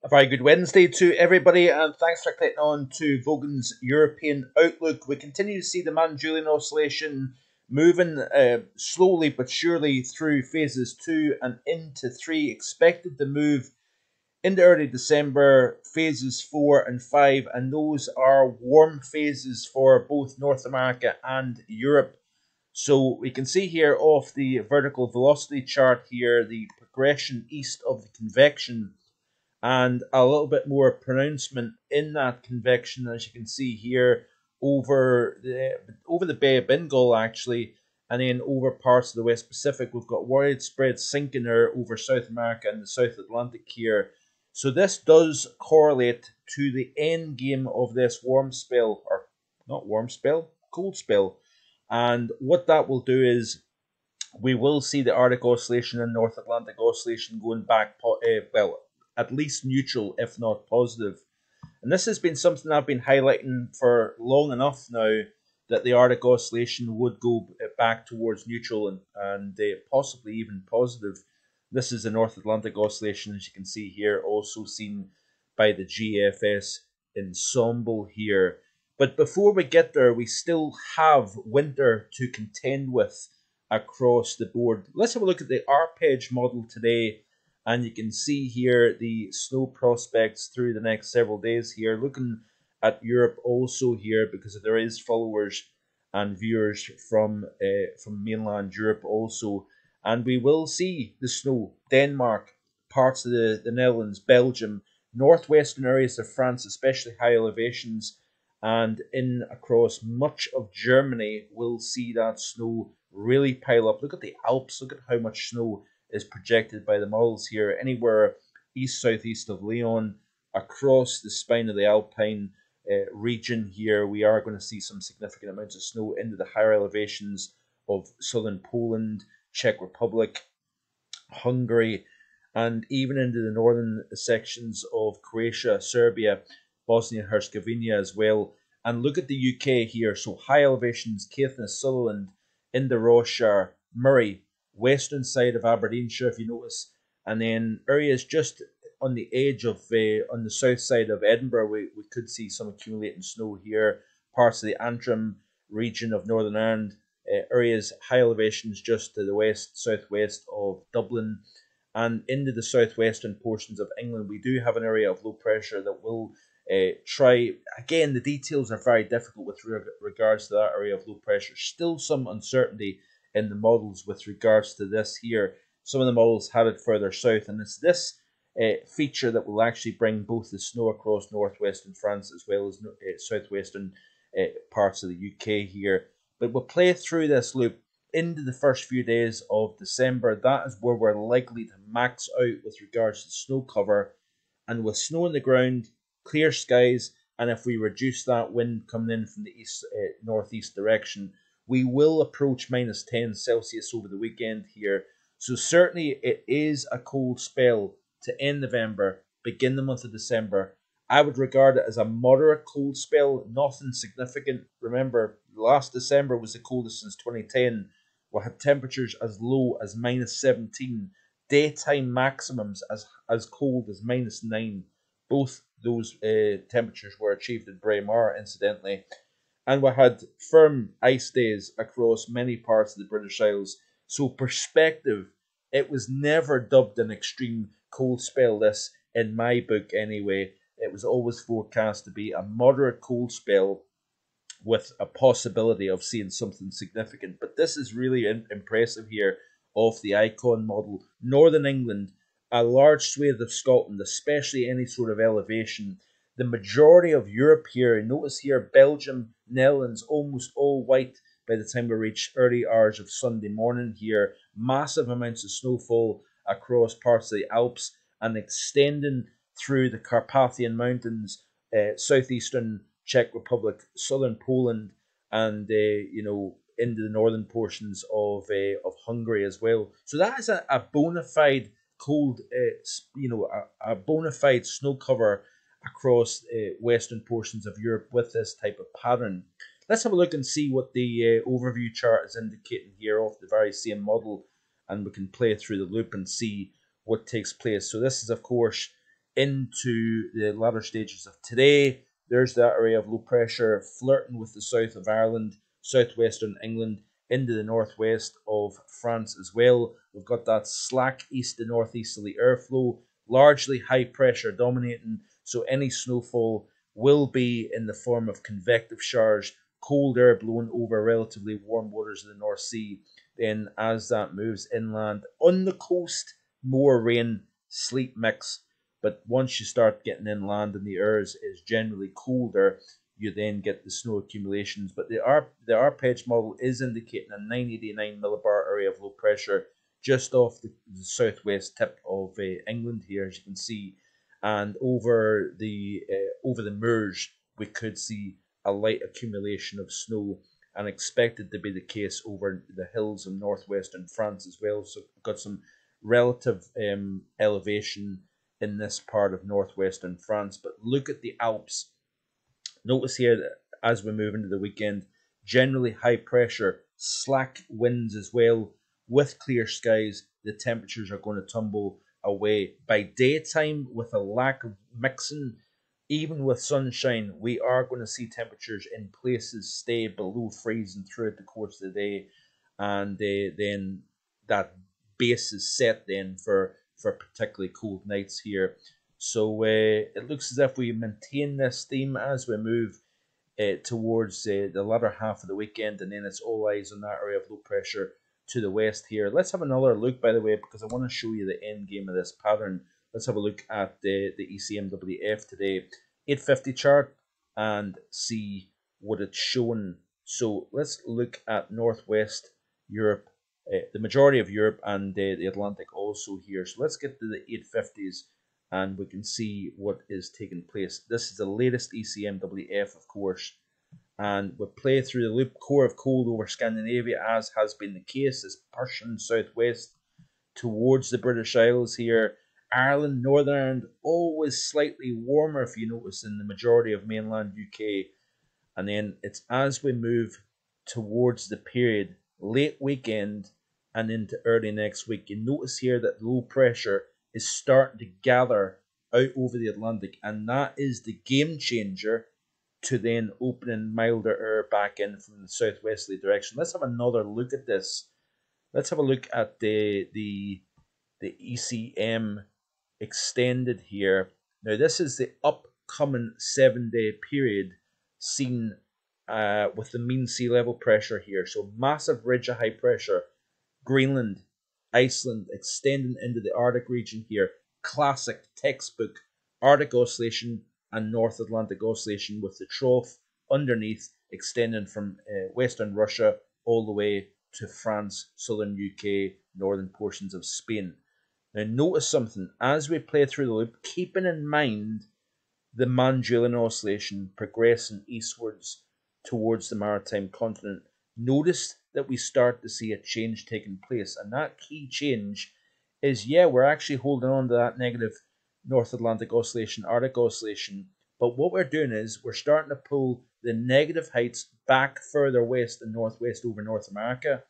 A very good Wednesday to everybody, and thanks for clicking on to Vogan's European Outlook. We continue to see the Manjulian Oscillation moving slowly but surely through phases 2 and into 3, expected to move into early December, phases 4 and 5, and those are warm phases for both North America and Europe. So we can see here off the vertical velocity chart here, the progression east of the convection, and a little bit more pronouncement in that convection, as you can see here, over the Bay of Bengal actually, and then over parts of the West Pacific. We've got widespread sinking there over South America and the South Atlantic here. So this does correlate to the end game of this warm spell, or not warm spell, cold spell. And what that will do is we will see the Arctic Oscillation and North Atlantic Oscillation going back, at least neutral, if not positive. And this has been something I've been highlighting for long enough now, that the Arctic Oscillation would go back towards neutral and possibly even positive. This is the North Atlantic Oscillation, as you can see here, also seen by the GFS ensemble here. But before we get there, we still have winter to contend with across the board. Let's have a look at the ARPEGI model today, and you can see here the snow prospects through the next several days here, looking at Europe also here, because there is followers and viewers from mainland Europe also. And we will see the snow, Denmark, parts of the Netherlands, Belgium, northwestern areas of France, especially high elevations, and in across much of Germany, we'll see that snow really pile up. Look at the Alps, look at how much snow is projected by the models here. Anywhere east-southeast of Lyon, across the spine of the Alpine region here, we are going to see some significant amounts of snow into the higher elevations of southern Poland, Czech Republic, Hungary, and even into the northern sections of Croatia, Serbia, Bosnia and Herzegovina as well. And look at the UK here. So high elevations, Caithness, Sutherland, Inverrowshire, Murray, western side of Aberdeenshire, if you notice, and then areas just on the edge of, on the south side of Edinburgh, we could see some accumulating snow here. Parts of the Antrim region of Northern Ireland, areas, high elevations just to the west, southwest of Dublin, and into the southwestern portions of England. We do have an area of low pressure that will try, again, the details are very difficult with regards to that area of low pressure. Still some uncertainty in the models with regards to this here. Some of the models had it further south, and it's this feature that will actually bring both the snow across northwestern France as well as southwestern parts of the UK here. But we'll play through this loop into the first few days of December. That is where we're likely to max out with regards to snow cover. And with snow on the ground, clear skies, and if we reduce that wind coming in from the east northeast direction, we will approach minus 10 Celsius over the weekend here. So certainly it is a cold spell to end November, begin the month of December. I would regard it as a moderate cold spell, nothing significant. Remember, last December was the coldest since 2010. We had temperatures as low as minus 17, daytime maximums as cold as minus 9. Both those temperatures were achieved in Braemar, incidentally. And we had firm ice days across many parts of the British Isles. So perspective, it was never dubbed an extreme cold spell, this, in my book anyway. It was always forecast to be a moderate cold spell with a possibility of seeing something significant. But this is really impressive here of the icon model. Northern England, a large swathe of Scotland, especially any sort of elevation. The majority of Europe here, notice here, Belgium, Netherlands, almost all white by the time we reach early hours of Sunday morning here. Massive amounts of snowfall across parts of the Alps and extending through the Carpathian Mountains, southeastern Czech Republic, southern Poland, and into the northern portions of Hungary as well. So that is a bona fide cold, a bona fide snow cover across western portions of Europe with this type of pattern. Let's have a look and see what the overview chart is indicating here off the very same model, and we can play through the loop and see what takes place. So this is, of course, into the latter stages of today. There's that area of low pressure flirting with the south of Ireland, southwestern England, into the northwest of France as well. We've got that slack east to northeasterly airflow, largely high pressure dominating, so any snowfall will be in the form of convective showers, cold air blowing over relatively warm waters of the North Sea. Then, as that moves inland, on the coast, more rain, sleet mix. But once you start getting inland and the air is generally colder, you then get the snow accumulations. But the ARPEDGE model is indicating a 989 millibar area of low pressure just off the southwest tip of England here, as you can see, and over the moors we could see a light accumulation of snow, and expected to be the case over the hills of northwestern France as well. So we've got some relative elevation in this part of northwestern France. But look at the Alps. Notice here that as we move into the weekend, generally high pressure, slack winds as well, with clear skies. The temperatures are going to tumble away. By daytime, with a lack of mixing, even with sunshine, we are going to see temperatures in places stay below freezing throughout the course of the day, and then that base is set then for particularly cold nights here. So it looks as if we maintain this theme as we move towards the latter half of the weekend, and then it's all eyes on that area of low pressure to the west here. Let's have another look, by the way, because I want to show you the end game of this pattern. Let's have a look at the ECMWF today 850 chart and see what it's showing. So let's look at Northwest Europe, the majority of Europe, and the Atlantic also here. So let's get to the 850s and we can see what is taking place. This is the latest ECMWF, of course, and we play through the loop core of cold over Scandinavia, as has been the case, is pushing southwest towards the British Isles here. Ireland, Northern Ireland, always slightly warmer, if you notice, than the majority of mainland UK. And then it's as we move towards the period late weekend and into early next week, you notice here that low pressure is starting to gather out over the Atlantic, and that is the game changer to then opening milder air back in from the southwesterly direction. Let's have another look at this. Let's have a look at the ECM extended here. Now this is the upcoming 7-day period seen with the mean sea level pressure here. So massive ridge of high pressure, Greenland, Iceland, extending into the Arctic region here. Classic textbook Arctic oscillation and North Atlantic oscillation, with the trough underneath extending from western Russia all the way to France, southern UK, northern portions of Spain. Now notice something as we play through the loop, keeping in mind the Manjulian oscillation progressing eastwards towards the maritime continent. Notice that we start to see a change taking place, and that key change is, yeah, we're actually holding on to that negative North Atlantic oscillation, Arctic oscillation, but what we're doing is we're starting to pull the negative heights back further west and northwest over North America,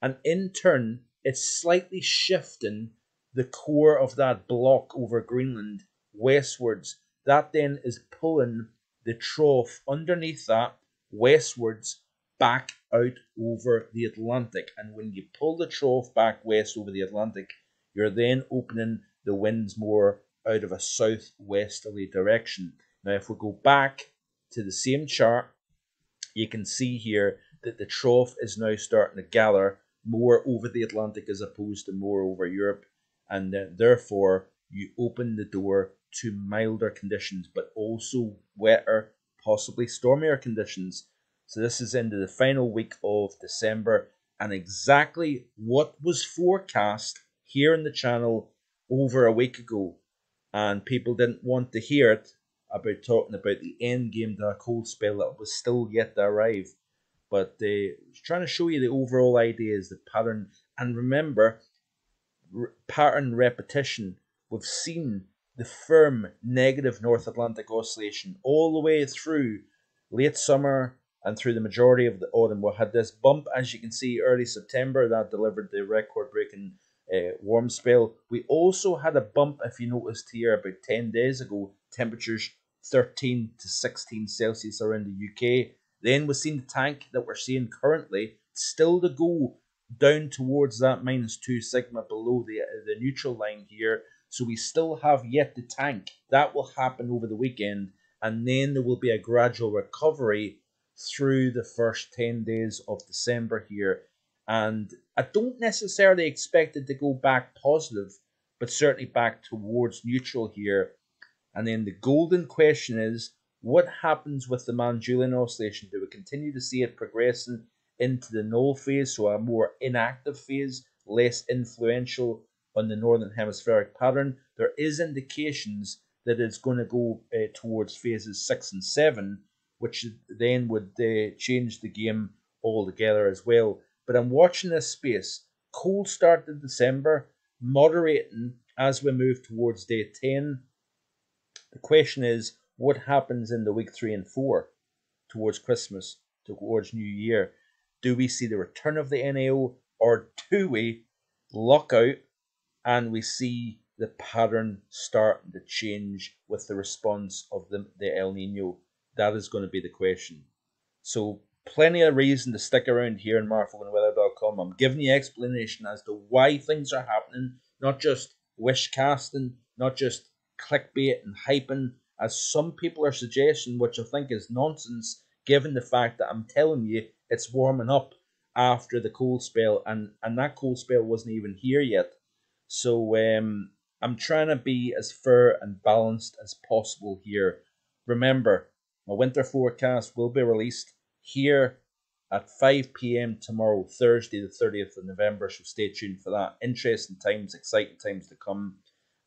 and in turn it's slightly shifting the core of that block over Greenland westwards. That then is pulling the trough underneath that westwards back out over the Atlantic. And when you pull the trough back west over the Atlantic, you're then opening the winds more out of a southwesterly direction. Now, if we go back to the same chart, you can see here that the trough is now starting to gather more over the Atlantic as opposed to more over Europe, and therefore you open the door to milder conditions, but also wetter, possibly stormier conditions. So this is into the final week of December, and exactly what was forecast here in the channel over a week ago, and people didn't want to hear it about talking about the end game to a cold spell that was still yet to arrive. But trying to show you the overall idea is the pattern, and remember, pattern repetition. We've seen the firm negative North Atlantic oscillation all the way through late summer and through the majority of the autumn. We had this bump, as you can see, early September that delivered the record-breaking warm spell. We also had a bump, if you noticed here, about 10 days ago. Temperatures 13 to 16 Celsius around the UK. Then we've seen the tank that we're seeing currently still to go down towards that -2 sigma below the neutral line here. So we still have yet to tank. That will happen over the weekend, and then there will be a gradual recovery through the first 10 days of December here. And I don't necessarily expect it to go back positive, but certainly back towards neutral here. And then the golden question is, what happens with the Manjulian oscillation? Do we continue to see it progressing into the null phase, so a more inactive phase, less influential on the northern hemispheric pattern? There is indications that it's going to go towards phases 6 and 7, which then would change the game altogether as well. But I'm watching this space. Cold start to December, moderating as we move towards day 10. The question is, what happens in the week 3 and 4 towards Christmas, towards New Year? Do we see the return of the NAO, or do we lock out and we see the pattern starting to change with the response of the El Nino? That is going to be the question. So plenty of reason to stick around here in marfoganweather.com. I'm giving you explanation as to why things are happening, not just wish casting, not just clickbait and hyping, as some people are suggesting, which I think is nonsense, given the fact that I'm telling you it's warming up after the cold spell, and that cold spell wasn't even here yet. So I'm trying to be as fair and balanced as possible here. Remember, my winter forecast will be released here at 5 p.m. tomorrow, Thursday the 30th of November, so stay tuned for that. Interesting times, exciting times to come,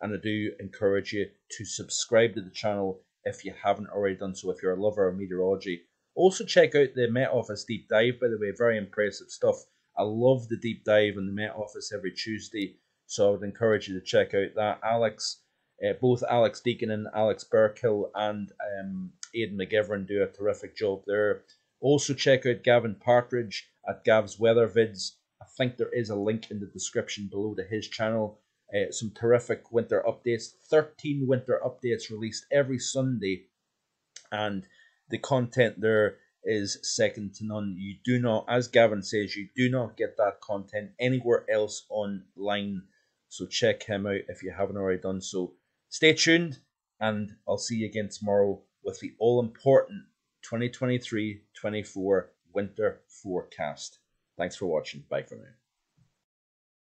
and I do encourage you to subscribe to the channel if you haven't already done so, if you're a lover of meteorology. Also check out the Met Office deep dive, by the way, very impressive stuff. I love the deep dive in the Met Office every Tuesday, so I would encourage you to check out that. Both Alex Deacon and Alex Burkill and Aidan McGivern do a terrific job there. Also check out Gavin Partridge at GAVSWEATHERVIDS. I think there is a link in the description below to his channel. Some terrific winter updates. 13 winter updates released every Sunday, and the content there is second to none. You do not, as Gavin says, you do not get that content anywhere else online. So check him out if you haven't already done so. Stay tuned, and I'll see you again tomorrow with the all-important 2023-24 winter forecast. Thanks for watching. Bye for now.